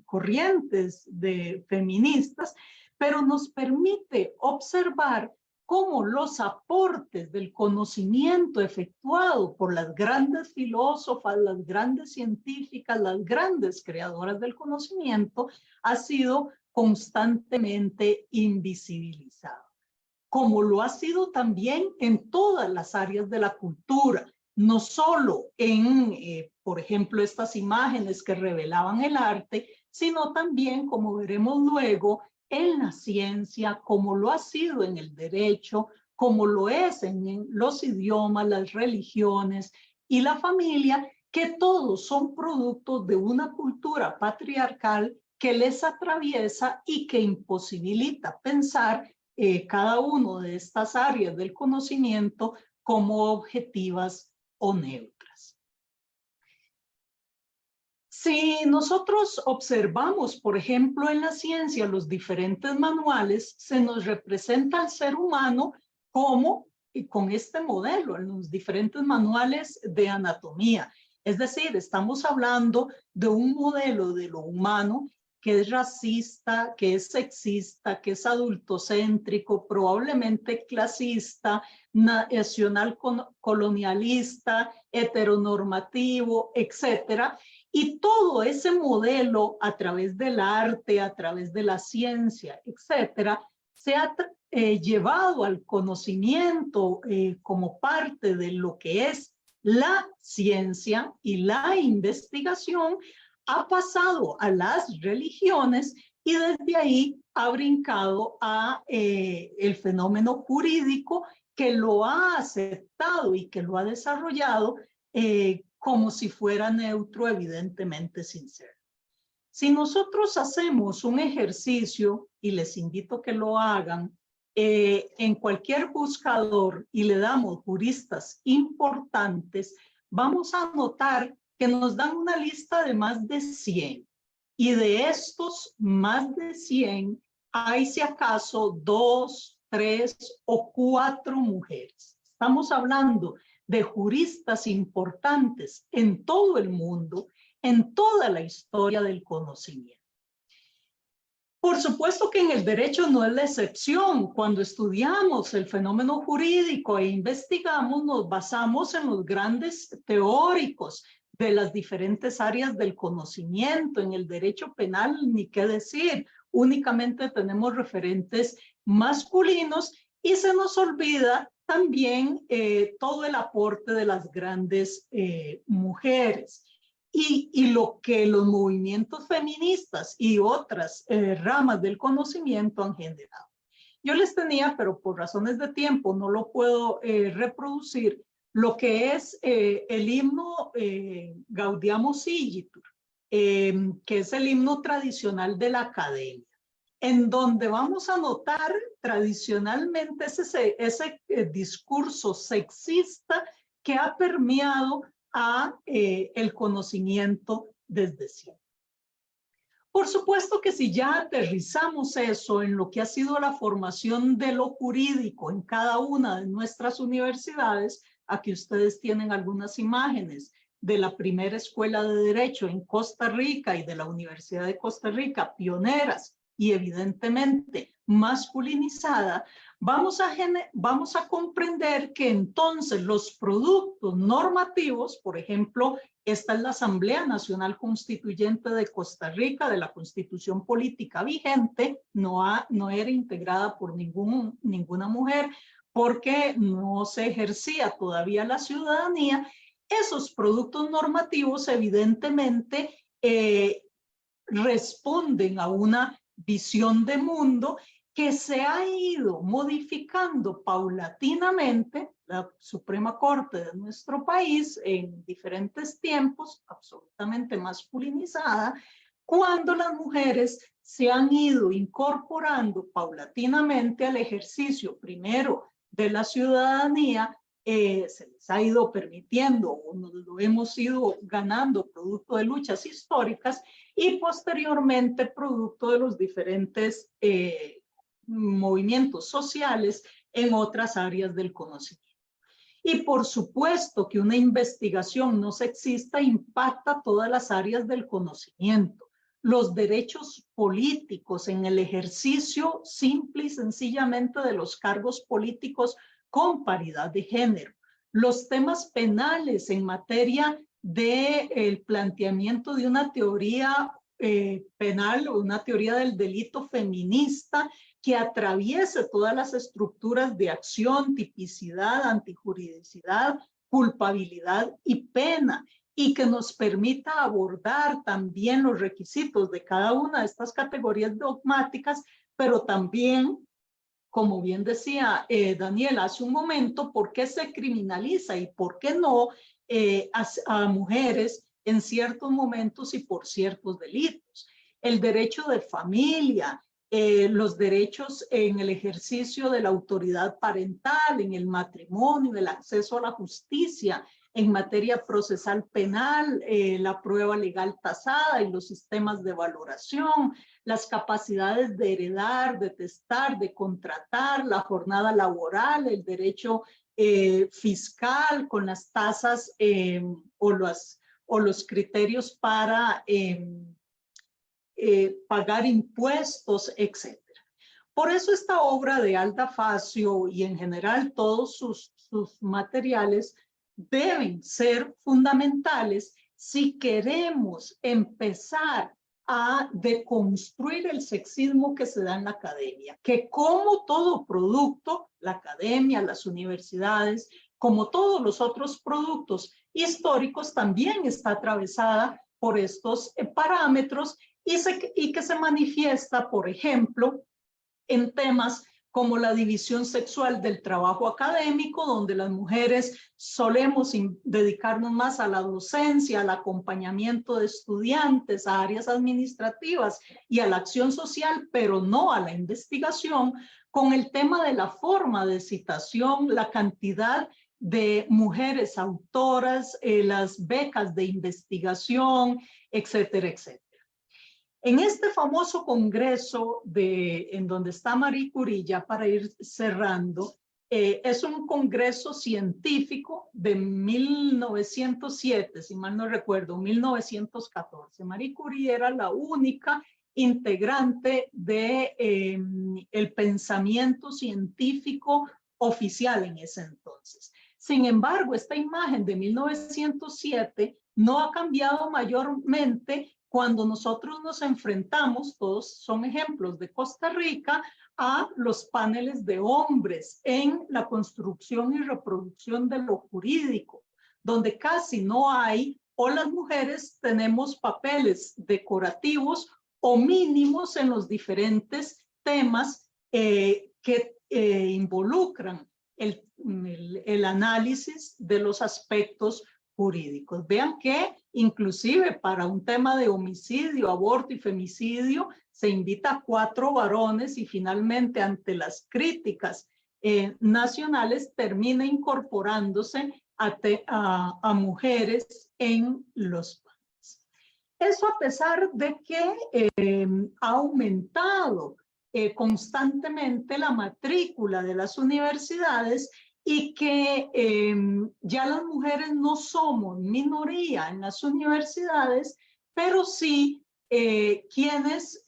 Speaker 5: corrientes de feministas, pero nos permite observar cómo los aportes del conocimiento efectuado por las grandes filósofas, las grandes científicas, las grandes creadoras del conocimiento ha sido constantemente invisibilizado, como lo ha sido también en todas las áreas de la cultura, no solo en, por ejemplo, estas imágenes que revelaban el arte, sino también, como veremos luego, en la ciencia, como lo ha sido en el derecho, como lo es en los idiomas, las religiones y la familia, que todos son productos de una cultura patriarcal que les atraviesa y que imposibilita pensar cada una de estas áreas del conocimiento como objetivas o neutras. Si nosotros observamos, por ejemplo, en la ciencia los diferentes manuales, se nos representa al ser humano como con este modelo en los diferentes manuales de anatomía. Es decir, estamos hablando de un modelo de lo humano que es racista, que es sexista, que es adultocéntrico, probablemente clasista, nacional colonialista, heteronormativo, etcétera. Y todo ese modelo a través del arte, a través de la ciencia, etcétera, se ha llevado al conocimiento como parte de lo que es la ciencia y la investigación, ha pasado a las religiones y desde ahí ha brincado a el fenómeno jurídico, que lo ha aceptado y que lo ha desarrollado como si fuera neutro, evidentemente sin ser. Si nosotros hacemos un ejercicio, y les invito a que lo hagan, en cualquier buscador y le damos juristas importantes, vamos a notar que nos dan una lista de más de 100. Y de estos más de 100, hay si acaso 2, 3 o 4 mujeres. Estamos hablando de juristas importantes en todo el mundo, en toda la historia del conocimiento. Por supuesto que en el derecho no es la excepción. Cuando estudiamos el fenómeno jurídico e investigamos, nos basamos en los grandes teóricos de las diferentes áreas del conocimiento. En el derecho penal, ni qué decir, únicamente tenemos referentes masculinos, y se nos olvida también todo el aporte de las grandes mujeres. Y lo que los movimientos feministas y otras ramas del conocimiento han generado. Yo les tenía, pero por razones de tiempo no lo puedo reproducir, lo que es el himno Gaudiamo Igitur, que es el himno tradicional de la academia, en donde vamos a notar tradicionalmente ese discurso sexista que ha permeado a el conocimiento desde siempre. Por supuesto que si ya aterrizamos eso en lo que ha sido la formación de lo jurídico en cada una de nuestras universidades, aquí ustedes tienen algunas imágenes de la primera escuela de Derecho en Costa Rica y de la Universidad de Costa Rica, pioneras y evidentemente masculinizada, vamos a comprender que entonces los productos normativos, por ejemplo, esta es la Asamblea Nacional Constituyente de Costa Rica, de la Constitución Política vigente, no era integrada por ninguna mujer porque no se ejercía todavía la ciudadanía. Esos productos normativos evidentemente responden a una visión de mundo que se ha ido modificando paulatinamente. La Suprema Corte de nuestro país en diferentes tiempos, absolutamente masculinizada, cuando las mujeres se han ido incorporando paulatinamente al ejercicio primero de la ciudadanía, se les ha ido permitiendo, o nos lo hemos ido ganando producto de luchas históricas y posteriormente producto de los diferentes movimientos sociales en otras áreas del conocimiento. Y por supuesto que una investigación no sexista impacta todas las áreas del conocimiento. Los derechos políticos en el ejercicio simple y sencillamente de los cargos políticos con paridad de género. Los temas penales en materia del planteamiento de una teoría penal o una teoría del delito feminista que atraviese todas las estructuras de acción, tipicidad, antijuridicidad, culpabilidad y pena, y que nos permita abordar también los requisitos de cada una de estas categorías dogmáticas, pero también, como bien decía Daniel hace un momento, por qué se criminaliza y por qué no a mujeres en ciertos momentos y por ciertos delitos. El derecho de familia, los derechos en el ejercicio de la autoridad parental, en el matrimonio, el acceso a la justicia, en materia procesal penal, la prueba legal tasada y los sistemas de valoración, las capacidades de heredar, de testar, de contratar, la jornada laboral, el derecho fiscal con las tasas o los criterios para pagar impuestos, etc. Por eso esta obra de Alda Facio y en general todos sus materiales deben ser fundamentales si queremos empezar a deconstruir el sexismo que se da en la academia, que como todo producto, la academia, las universidades, como todos los otros productos históricos, también está atravesada por estos parámetros y que se manifiesta, por ejemplo, en temas como la división sexual del trabajo académico, donde las mujeres solemos dedicarnos más a la docencia, al acompañamiento de estudiantes, a áreas administrativas y a la acción social, pero no a la investigación, con el tema de la forma de citación, la cantidad de mujeres autoras, las becas de investigación, etcétera, etcétera. En este famoso congreso en donde está Marie Curie, ya para ir cerrando, es un congreso científico de 1907, si mal no recuerdo, 1914. Marie Curie era la única integrante del pensamiento científico oficial en ese entonces. Sin embargo, esta imagen de 1907 no ha cambiado mayormente cuando nosotros nos enfrentamos, todos son ejemplos de Costa Rica, a los paneles de hombres en la construcción y reproducción de lo jurídico, donde casi no hay, o las mujeres tenemos papeles decorativos o mínimos en los diferentes temas que involucran el análisis de los aspectos jurídicos. Vean que inclusive para un tema de homicidio, aborto y femicidio se invita a 4 varones y finalmente ante las críticas nacionales termina incorporándose a mujeres en los paneles. Eso a pesar de que ha aumentado constantemente la matrícula de las universidades y que ya las mujeres no somos minoría en las universidades, pero sí quienes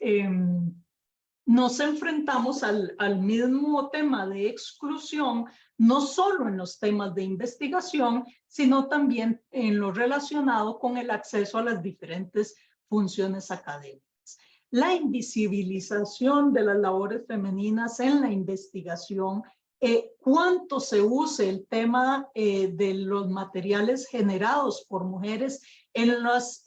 Speaker 5: nos enfrentamos al mismo tema de exclusión, no solo en los temas de investigación, sino también en lo relacionado con el acceso a las diferentes funciones académicas. La invisibilización de las labores femeninas en la investigación, cuánto se use el tema de los materiales generados por mujeres en los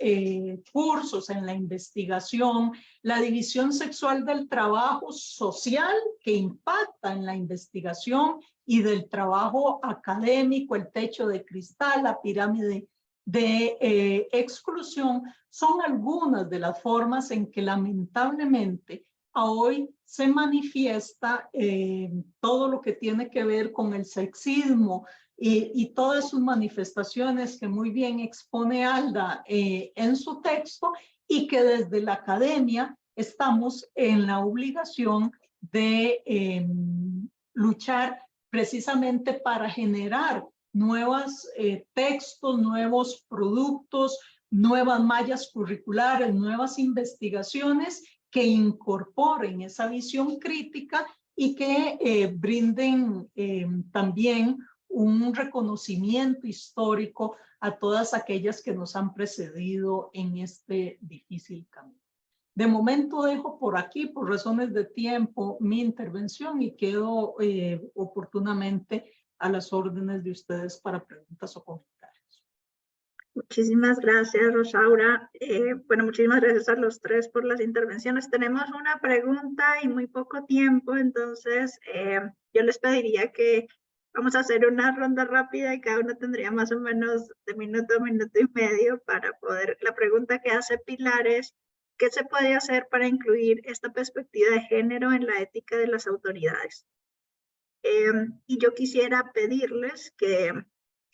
Speaker 5: cursos, en la investigación, la división sexual del trabajo social que impacta en la investigación y del trabajo académico, el techo de cristal, la pirámide de exclusión, son algunas de las formas en que lamentablemente a hoy se manifiesta todo lo que tiene que ver con el sexismo y todas sus manifestaciones que muy bien expone Alda en su texto, y que desde la academia estamos en la obligación de luchar precisamente para generar nuevos textos, nuevos productos, nuevas mallas curriculares, nuevas investigaciones que incorporen esa visión crítica y que brinden también un reconocimiento histórico a todas aquellas que nos han precedido en este difícil camino. De momento dejo por aquí, por razones de tiempo, mi intervención y quedo oportunamente a las órdenes de ustedes para preguntas o comentarios.
Speaker 3: Muchísimas gracias, Rosaura. Bueno, muchísimas gracias a los tres por las intervenciones. Tenemos una pregunta y muy poco tiempo, entonces yo les pediría que vamos a hacer una ronda rápida y cada uno tendría más o menos de minuto a minuto y medio para poder. La pregunta que hace Pilar es, ¿qué se puede hacer para incluir esta perspectiva de género en la ética de las autoridades? Y yo quisiera pedirles que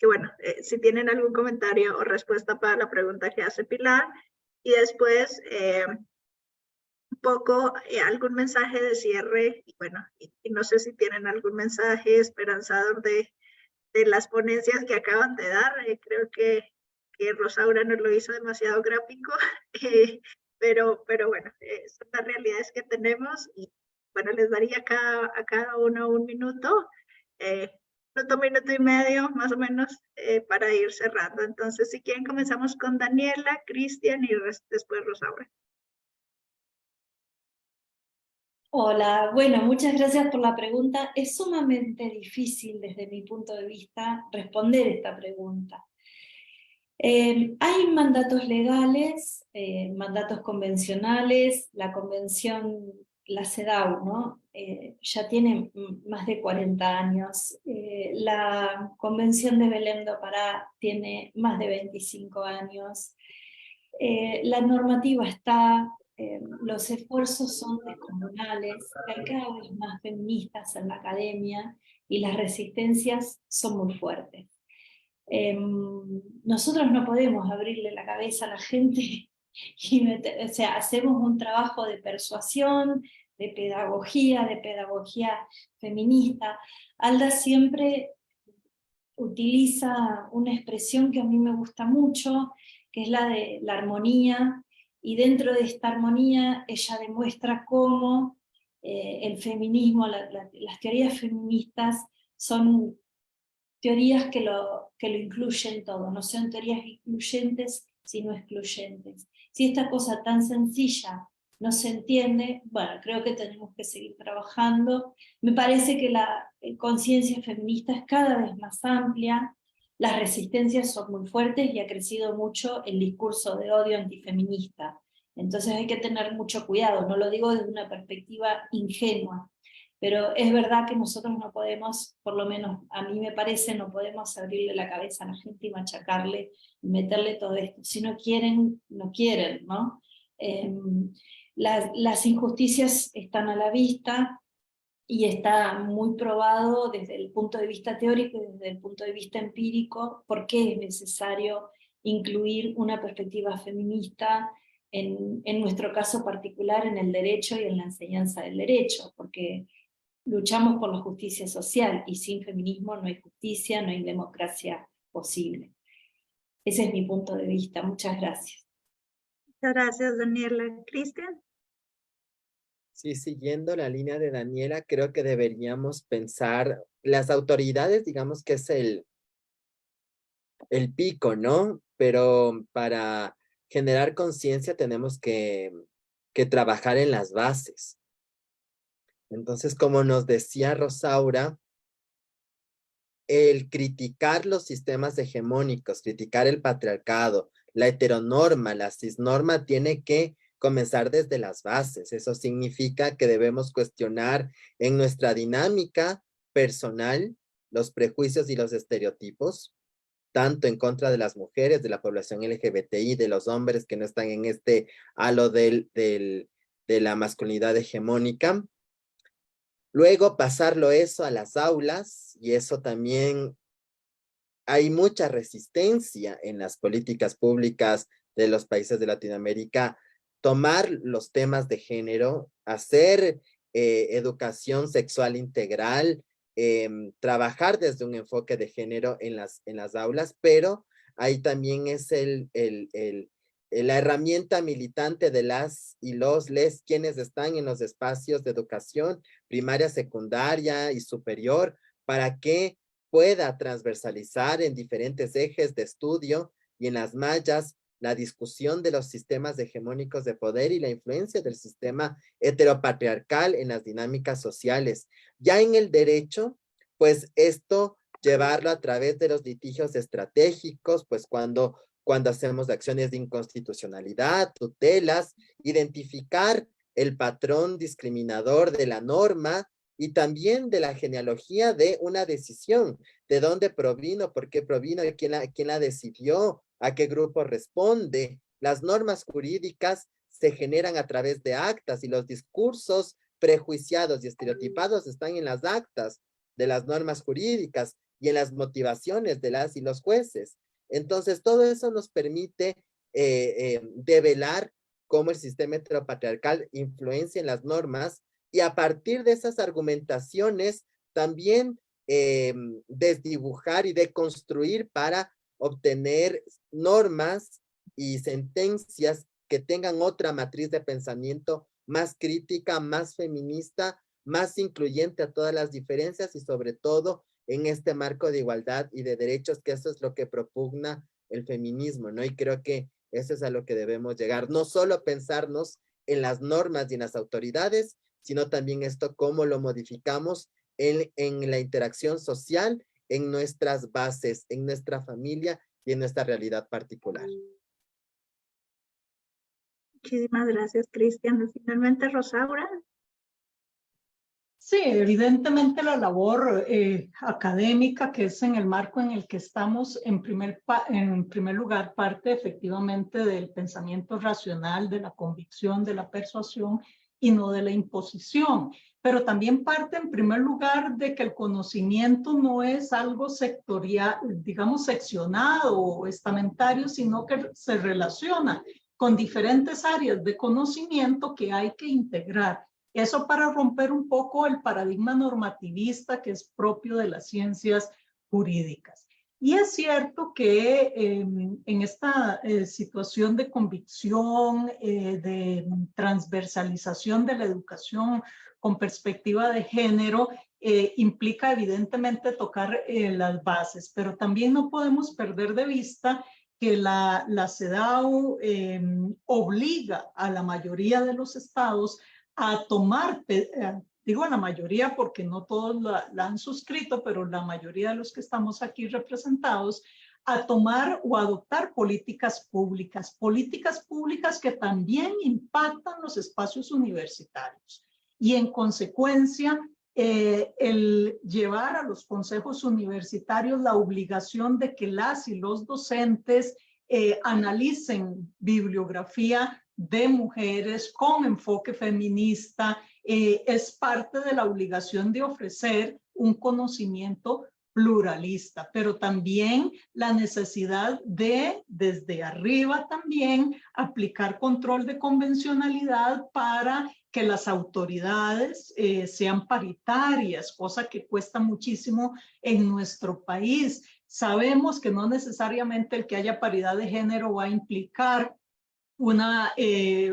Speaker 3: bueno, si tienen algún comentario o respuesta para la pregunta que hace Pilar, y después un poco algún mensaje de cierre, y bueno, y no sé si tienen algún mensaje esperanzador de las ponencias que acaban de dar. Creo que Rosaura nos lo hizo demasiado gráfico, pero bueno, son las realidades que tenemos, y bueno, les daría a cada uno un minuto, minuto y medio más o menos, para ir cerrando. Entonces, si quieren, comenzamos con Daniela, Cristian y después Rosaura.
Speaker 4: Hola, bueno, muchas gracias por la pregunta. Es sumamente difícil desde mi punto de vista responder esta pregunta. Hay mandatos legales, mandatos convencionales, la convención, la CEDAW, ¿no? Ya tiene más de 40 años. La convención de Belém do Pará tiene más de 25 años. La normativa está, los esfuerzos son descomunales, hay cada vez más feministas en la academia y las resistencias son muy fuertes. Nosotros no podemos abrirle la cabeza a la gente y o sea, hacemos un trabajo de persuasión, de pedagogía feminista. Alda siempre utiliza una expresión que a mí me gusta mucho, que es la de la armonía, y dentro de esta armonía ella demuestra cómo el feminismo, las teorías feministas son teorías que lo incluyen todo, no son teorías excluyentes, sino excluyentes. Si esta cosa tan sencilla no se entiende, bueno, creo que tenemos que seguir trabajando. Me parece que la conciencia feminista es cada vez más amplia, las resistencias son muy fuertes y ha crecido mucho el discurso de odio antifeminista. Entonces hay que tener mucho cuidado, no lo digo desde una perspectiva ingenua, pero es verdad que nosotros no podemos, por lo menos a mí me parece, no podemos abrirle la cabeza a la gente y machacarle y meterle todo esto. Si no quieren, no quieren, ¿no? Las injusticias están a la vista y está muy probado desde el punto de vista teórico y desde el punto de vista empírico por qué es necesario incluir una perspectiva feminista en nuestro caso particular en el derecho y en la enseñanza del derecho, porque luchamos por la justicia social y sin feminismo no hay justicia, no hay democracia posible. Ese es mi punto de vista. Muchas gracias.
Speaker 3: Muchas gracias, Daniela. Cristian.
Speaker 1: Sí, siguiendo la línea de Daniela, creo que deberíamos pensar, las autoridades, digamos que es el pico, ¿no? Pero para generar conciencia tenemos que trabajar en las bases. Entonces, como nos decía Rosaura, el criticar los sistemas hegemónicos, criticar el patriarcado, la heteronorma, la cisnorma, tiene que comenzar desde las bases. Eso significa que debemos cuestionar en nuestra dinámica personal los prejuicios y los estereotipos, tanto en contra de las mujeres, de la población LGBTI, de los hombres que no están en este halo de la masculinidad hegemónica. Luego pasarlo eso a las aulas, y eso también hay mucha resistencia en las políticas públicas de los países de Latinoamérica, tomar los temas de género, hacer educación sexual integral, trabajar desde un enfoque de género en las aulas, pero ahí también es la herramienta militante de las y les quienes están en los espacios de educación primaria, secundaria y superior, para que pueda transversalizar en diferentes ejes de estudio y en las mallas la discusión de los sistemas hegemónicos de poder y la influencia del sistema heteropatriarcal en las dinámicas sociales. Ya en el derecho, pues esto llevarlo a través de los litigios estratégicos, pues cuando hacemos acciones de inconstitucionalidad, tutelas, identificar el patrón discriminador de la norma y también de la genealogía de una decisión, de dónde provino, por qué provino, quién la decidió, a qué grupo responde. Las normas jurídicas se generan a través de actas y los discursos prejuiciados y estereotipados están en las actas de las normas jurídicas y en las motivaciones de las y los jueces. Entonces, todo eso nos permite develar cómo el sistema heteropatriarcal influencia en las normas y a partir de esas argumentaciones también desdibujar y deconstruir para obtener normas y sentencias que tengan otra matriz de pensamiento más crítica, más feminista, más incluyente a todas las diferencias y sobre todo en este marco de igualdad y de derechos, que eso es lo que propugna el feminismo, ¿no? Y creo que eso es a lo que debemos llegar, no solo pensarnos en las normas y en las autoridades, sino también esto cómo lo modificamos en la interacción social, en nuestras bases, en nuestra familia y en nuestra realidad particular.
Speaker 3: Muchísimas gracias, Cristian. Finalmente, Rosaura.
Speaker 5: Sí, evidentemente la labor académica, que es en el marco en el que estamos, en primer lugar, parte efectivamente del pensamiento racional, de la convicción, de la persuasión y no de la imposición. Pero también parte en primer lugar de que el conocimiento no es algo sectorial, digamos, seccionado o estamentario, sino que se relaciona con diferentes áreas de conocimiento que hay que integrar. Eso para romper un poco el paradigma normativista que es propio de las ciencias jurídicas. Y es cierto que en esta situación de convicción, de transversalización de la educación con perspectiva de género, implica evidentemente tocar las bases, pero también no podemos perder de vista que la CEDAW obliga a la mayoría de los estados a tomar, digo a la mayoría porque no todos la han suscrito, pero la mayoría de los que estamos aquí representados, a tomar o adoptar políticas públicas que también impactan los espacios universitarios. Y en consecuencia, el llevar a los consejos universitarios la obligación de que las y los docentes analicen bibliografía de mujeres con enfoque feminista, es parte de la obligación de ofrecer un conocimiento pluralista, pero también la necesidad de, desde arriba también, aplicar control de convencionalidad para que las autoridades sean paritarias, cosa que cuesta muchísimo en nuestro país. Sabemos que no necesariamente el que haya paridad de género va a implicar una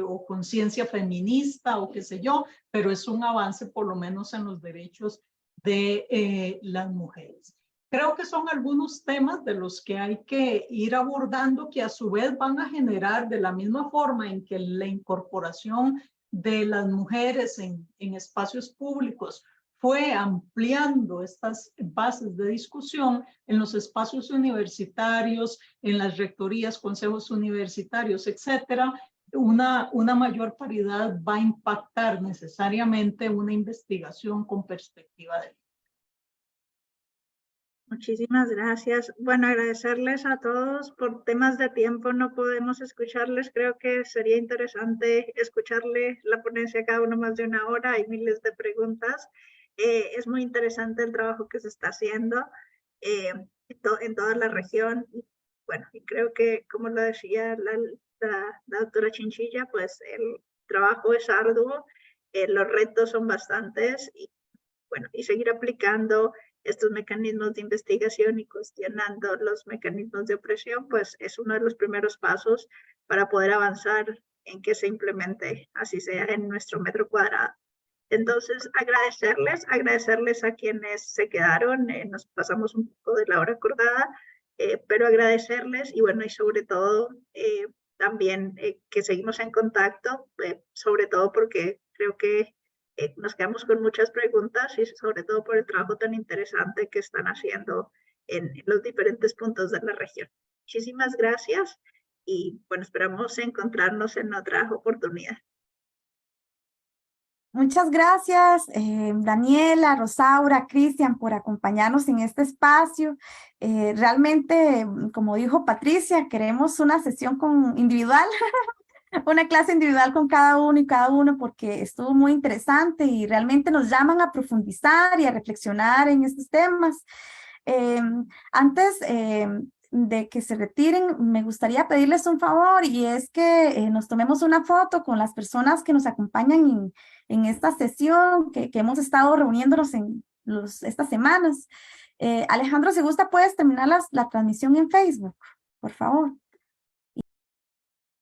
Speaker 5: o conciencia feminista o qué sé yo, pero es un avance por lo menos en los derechos de las mujeres. Creo que son algunos temas de los que hay que ir abordando, que a su vez van a generar, de la misma forma en que la incorporación de las mujeres en espacios públicos fue ampliando estas bases de discusión en los espacios universitarios, en las rectorías, consejos universitarios, etcétera. Una mayor paridad va a impactar necesariamente una investigación con perspectiva de género.
Speaker 3: Muchísimas gracias. Bueno, agradecerles a todos. Por temas de tiempo no podemos escucharles. Creo que sería interesante escucharle la ponencia a cada uno más de una hora. Hay miles de preguntas. Es muy interesante el trabajo que se está haciendo en toda la región. Bueno, y creo que, como lo decía la doctora Chinchilla, pues el trabajo es arduo, los retos son bastantes y, bueno, y seguir aplicando estos mecanismos de investigación y cuestionando los mecanismos de opresión, pues es uno de los primeros pasos para poder avanzar en que se implemente, así sea en nuestro metro cuadrado. Entonces, agradecerles a quienes se quedaron, nos pasamos un poco de la hora acordada, pero agradecerles y bueno, y sobre todo también que seguimos en contacto, sobre todo porque creo que nos quedamos con muchas preguntas y sobre todo por el trabajo tan interesante que están haciendo en los diferentes puntos de la región. Muchísimas gracias y bueno, esperamos encontrarnos en otra oportunidad.
Speaker 2: Muchas gracias, Daniela, Rosaura, Cristian, por acompañarnos en este espacio. Realmente, como dijo Patricia, queremos una sesión individual, una clase individual con cada uno y cada uno, porque estuvo muy interesante y realmente nos llaman a profundizar y a reflexionar en estos temas. Antes de que se retiren, me gustaría pedirles un favor y es que nos tomemos una foto con las personas que nos acompañan en esta sesión que hemos estado reuniéndonos en estas semanas. Alejandro, si gusta, puedes terminar la transmisión en Facebook, por favor.